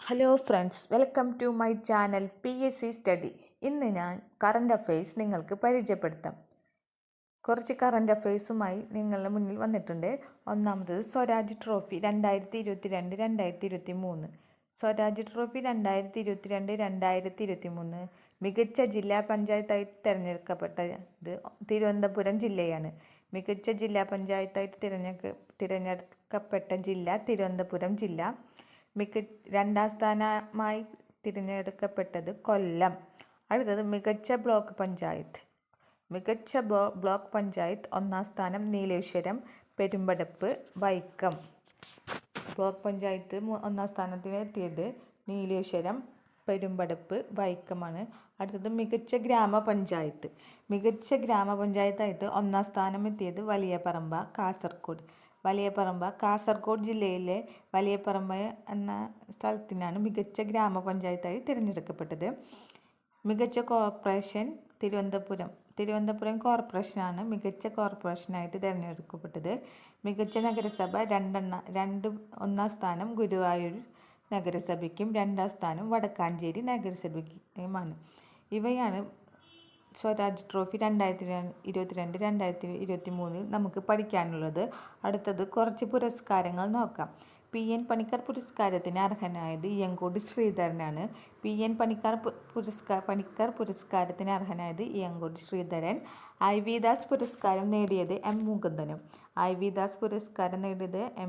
Hello friends, welcome to my channel PSC study. ഇന്ന് ഞാൻ current affairs നിങ്ങൾക്ക് പരിചയപ്പെടുത്താം. കുറച്ച് കറണ്ട് അഫെയർസുമായി നിങ്ങളുടെ മുന്നിൽ വന്നിട്ടുണ്ട്. ഒന്നാമത് സ്വരാജ് ട്രോഫി 2022-2023. സ്വരാജ് ട്രോഫി 2022-2023 മികച്ച ജില്ലാ പഞ്ചായത്തായി തിരഞ്ഞെടുക്കപ്പെട്ടത് തിരുവനന്തപുരം ജില്ലയാണ്. മികച്ച ജില്ലാ പഞ്ചായത്തായിട്ട് തിരഞ്ഞെടുക്കപ്പെട്ട ജില്ല തിരുവനന്തപുരം ജില്ല. രണ്ടാം സ്ഥാനമായി തിരഞ്ഞെടുക്കപ്പെട്ടത് കൊല്ലം. അടുത്തത് മികച്ച ബ്ലോക്ക് പഞ്ചായത്ത്. മികച്ച ബ്ലോക്ക് പഞ്ചായത്ത് ഒന്നാം സ്ഥാനം നീലേശ്വരം, പെരുമ്പടപ്പ്, വൈക്കം. ബ്ലോക്ക് പഞ്ചായത്ത് ഒന്നാം സ്ഥാനത്തിന് എത്തിയത് നീലേശ്വരം, പെരുമ്പടപ്പ്, വൈക്കമാണ്. അടുത്തത് മികച്ച ഗ്രാമപഞ്ചായത്ത്. മികച്ച ഗ്രാമപഞ്ചായത്തായിട്ട് ഒന്നാം സ്ഥാനം എത്തിയത് വലിയപറമ്പ, കാസർഗോഡ്. കാസർഗോഡ് ജില്ലയിലെ വലിയപറമ്പ എന്ന സ്ഥലത്തിനാണ് മികച്ച ഗ്രാമപഞ്ചായത്തായി തിരഞ്ഞെടുക്കപ്പെട്ടത്. മികച്ച കോർപ്പറേഷൻ തിരുവനന്തപുരം കോർപ്പറേഷനാണ് മികച്ച കോർപ്പറേഷനായിട്ട് തിരഞ്ഞെടുക്കപ്പെട്ടത്. മികച്ച നഗരസഭ ഒന്നാം സ്ഥാനം ഗുരുവായൂർ നഗരസഭയ്ക്കും രണ്ടാം സ്ഥാനം വടക്കാഞ്ചേരി നഗരസഭയ്ക്കുമാണ്. ഇവയാണ് സ്വരാജ് ട്രോഫി 2022-2023 നമുക്ക് പഠിക്കാനുള്ളത്. അടുത്തത് കുറച്ച് പുരസ്കാരങ്ങൾ നോക്കാം. PN പണിക്കർ പുരസ്കാരത്തിന് അർഹനായത് ഇയങ്കോട് ശ്രീധരനാണ്. PN പണിക്കർ പുരസ്കാരത്തിന് അർഹനായത് ഇയങ്കോട് ശ്രീധരൻ. IV ദാസ് പുരസ്കാരം നേടിയത്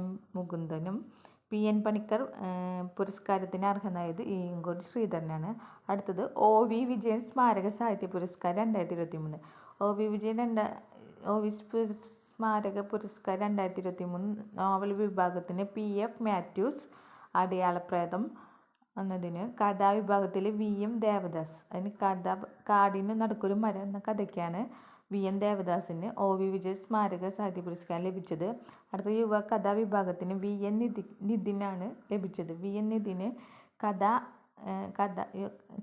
M മുകുന്ദനും. PN പണിക്കർ പുരസ്കാരത്തിന് അർഹനായത് ഇയങ്കോട് ശ്രീധരനാണ്. അടുത്തത് OV വിജയൻ സ്മാരക സാഹിത്യ പുരസ്കാരം 2023. OV സ്മാരക പുരസ്കാരം 2023 നോവൽ വിഭാഗത്തിന് PF മാത്യൂസ് അടയാളപ്രേതം എന്നതിന്, കഥാവിഭാഗത്തിൽ VM ദേവദാസ്. അതിന് കാടിന് നടുക്കൊരു മരം എന്ന കഥയ്ക്കാണ് VM ദേവദാസിന് OV വിജയൻ സ്മാരക സാഹിത്യ പുരസ്കാരം ലഭിച്ചത്. അടുത്ത യുവ കഥാവിഭാഗത്തിന് VN നിതിനാണ് ലഭിച്ചത്. VN നിതിന്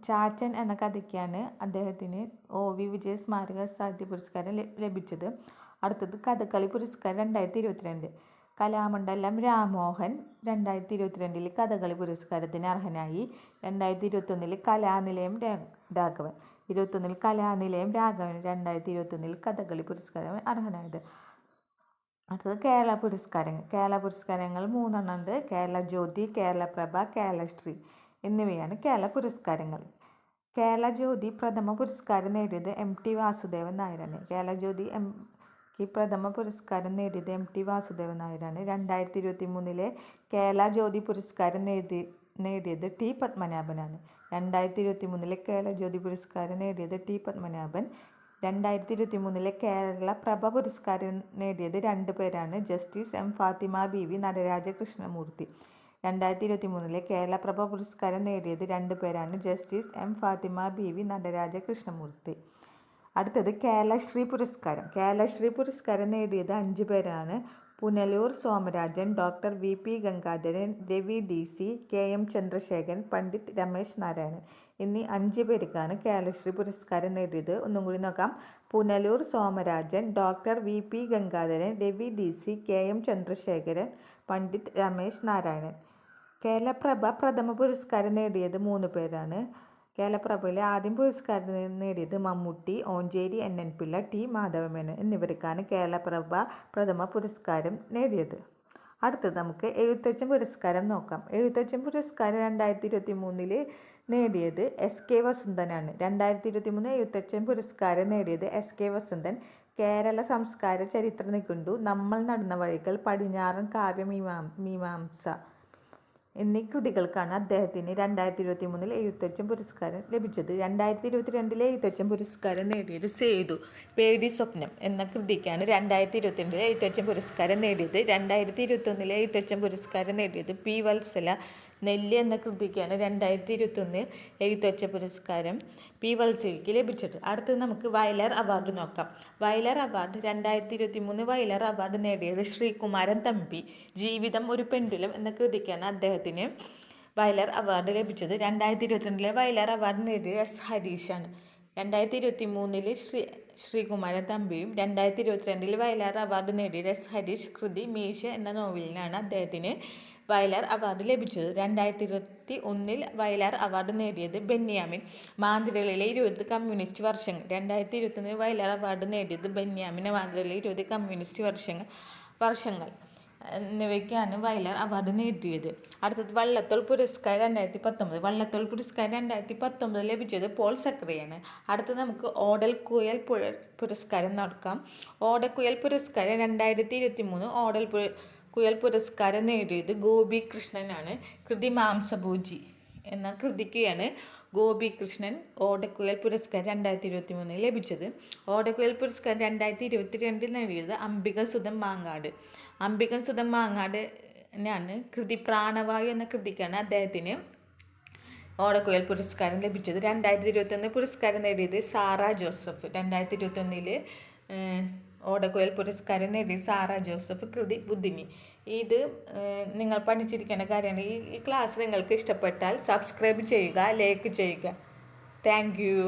ചാച്ചൻ എന്ന കഥയ്ക്കാണ് അദ്ദേഹത്തിന് OV വിജയൻ സ്മാരക സാഹിത്യ പുരസ്കാരം ലഭിച്ചത്. അടുത്തത് കഥകളി പുരസ്കാരം 2022. കലാമണ്ഡലം രാമോഹൻ 2022 കഥകളി പുരസ്കാരത്തിന് അർഹനായി. 2021 കലാനിലയം രാഘവൻ 2021 കഥകളി പുരസ്കാരം അർഹനായത്. അടുത്തത് കേരള പുരസ്കാരങ്ങൾ 3 ഉണ്ട്. കേരള ജ്യോതി, കേരളപ്രഭ, കേരളശ്രീ എന്നിവയാണ് കേരള പുരസ്കാരങ്ങൾ. കേരള ജ്യോതി പ്രഥമ പുരസ്കാരം നേടിയത് MT വാസുദേവൻ നായരാണ്. പ്രഥമ പുരസ്കാരം നേടിയത് MT വാസുദേവൻ നായരാണ്. 2023 കേരള ജ്യോതി പുരസ്കാരം നേടിയത് T പത്മനാഭനാണ്. 2023 കേരള ജ്യോതി പുരസ്കാരം നേടിയത് T പത്മനാഭൻ. 2023 കേരള പ്രഭ പുരസ്കാരം നേടിയത് 2 പേരാണ്. Justice M Fathima Beevi, Nataraja Krishnamoorthy. 2023 കേരള പ്രഭ പുരസ്കാരം നേടിയത് 2 പേരാണ്. Justice M Fathima Beevi, Nataraja Krishnamoorthy. അടുത്തത് കേരളശ്രീ പുരസ്കാരം നേടിയത് 5 പേരാണ്. Punalur Somarajan, doctor VP Gangadharan, Ravi DC, KM Chandrasekharan, Pandit Ramesh Narayanan എന്നീ 5 പേർക്കാണ് കേരളശ്രീ പുരസ്കാരം നേടിയത്. ഒന്നും കൂടി നോക്കാം. Punalur Somarajan, doctor VP Gangadharan, Ravi DC, KM Chandrasekharan, Pandit Ramesh Narayanan. Keralaprabha പ്രഥമ പുരസ്കാരം നേടിയത് 3 പേരാണ്. കേരളപ്രഭയിലെ ആദ്യം പുരസ്കാരം നേടിയത് മമ്മൂട്ടി, ഓഞ്ചേരി NN പിള്ള, T മാധവമേനോൻ എന്നിവർക്കാണ് കേരളപ്രഭ പ്രഥമ പുരസ്കാരം നേടിയത്. അടുത്തത് നമുക്ക് എഴുത്തച്ഛൻ പുരസ്കാരം നോക്കാം. എഴുത്തച്ഛൻ പുരസ്കാരം 2023 നേടിയത് SK വസന്തനാണ്. 2023 എഴുത്തച്ഛൻ പുരസ്കാരം നേടിയത് SK വസന്തൻ. കേരള സംസ്കാര ചരിത്ര നിഘണ്ടു, നമ്മൾ നടന്ന വഴികൾ, പടിഞ്ഞാറൻ കാവ്യമീമാംസ എന്നീ കൃതികൾക്കാണ് അദ്ദേഹത്തിന് 2023 എഴുത്തച്ഛൻ പുരസ്കാരം ലഭിച്ചത്. 2022 എഴുത്തച്ഛൻ പുരസ്കാരം നേടിയത് സേതു പേടി സ്വപ്നം എന്ന കൃതിക്കാണ് 2022 എഴുത്തച്ഛൻ പുരസ്കാരം നേടിയത്. 2021 എഴുത്തച്ഛൻ പുരസ്കാരം നേടിയത് P വത്സല നെല്ല് എന്ന കൃതിക്കാണ് 2021 എഴുത്തച്ഛൻ പുരസ്കാരം P വത്സലയ്ക്ക് ലഭിച്ചത്. അടുത്തത് നമുക്ക് വയലാർ അവാർഡ് നോക്കാം. വയലാർ അവാർഡ് 2023 വയലാർ അവാർഡ് നേടിയത് ശ്രീകുമാരൻ തമ്പി. ജീവിതം ഒരു പെൻഡുലം എന്ന കൃതിക്കാണ് അദ്ദേഹത്തിന് വയലാർ അവാർഡ് ലഭിച്ചത്. 2022 വയലാർ അവാർഡ് നേടിയത് S ഹരീഷാണ്. 2023 ശ്രീകുമാരൻ തമ്പിയും 2022 വയലാർ അവാർഡ് നേടിയ S ഹരീഷ്. കൃതി മീശ എന്ന നോവലിനാണ് അദ്ദേഹത്തിന് വയലാർ അവാർഡ് ലഭിച്ചത്. 2021 വയലാർ അവാർഡ് നേടിയത് ബെന്യാമിൻ. മാന്ത്രികളിലെ 20 കമ്മ്യൂണിസ്റ്റ് വർഷങ്ങൾ. 2021 വയലാർ അവാർഡ് നേടിയത് ബെന്യാമിൻ മാന്ത്രികളിലെ 20 കമ്മ്യൂണിസ്റ്റ് വർഷങ്ങൾ എന്നിവയ്ക്കാണ് വയലാർ അവാർഡ് നേടിയത്. അടുത്തത് വള്ളത്തോൾ പുരസ്കാരം 2019. വള്ളത്തോൾ പുരസ്കാരം 2019 ലഭിച്ചത് പോൾ സക്രിയാണ്. അടുത്തത് നമുക്ക് ഓടൽക്കുഴൽ പുരസ്കാരം നോക്കാം. ഓടക്കുഴൽ പുരസ്കാരം 2023 കുഴൽ പുരസ്കാരം നേടിയത് ഗോപി കൃഷ്ണനാണ്. കൃതി മാംസഭോജി എന്ന കൃതിക്കാണ് ഗോപി കൃഷ്ണൻ ഓടക്കുഴൽ പുരസ്കാരം 2023 ലഭിച്ചത്. ഓടക്കുഴൽ പുരസ്കാരം 2022 നേടിയത് അംബിക സുധൻ മാങ്ങാട്. അംബിക സുധൻ മാങ്ങാടിനാണ് കൃതി പ്രാണവായു എന്ന കൃതിക്കാണ് അദ്ദേഹത്തിന് ഓടക്കുഴൽ പുരസ്കാരം ലഭിച്ചത്. 2021 പുരസ്കാരം നേടിയത് സാറ ജോസഫ്. 2021 ഓടക്കുഴൽ പുരസ്കാരം നേടിയ സാറ ജോസഫ്. കൃതി ബുദ്ധിനി. ഇത് നിങ്ങൾ പഠിച്ചിരിക്കേണ്ട കാര്യമാണ്. ഈ ക്ലാസ് നിങ്ങൾക്ക് ഇഷ്ടപ്പെട്ടാൽ സബ്സ്ക്രൈബ് ചെയ്യുക, ലൈക്ക് ചെയ്യുക. Thank you.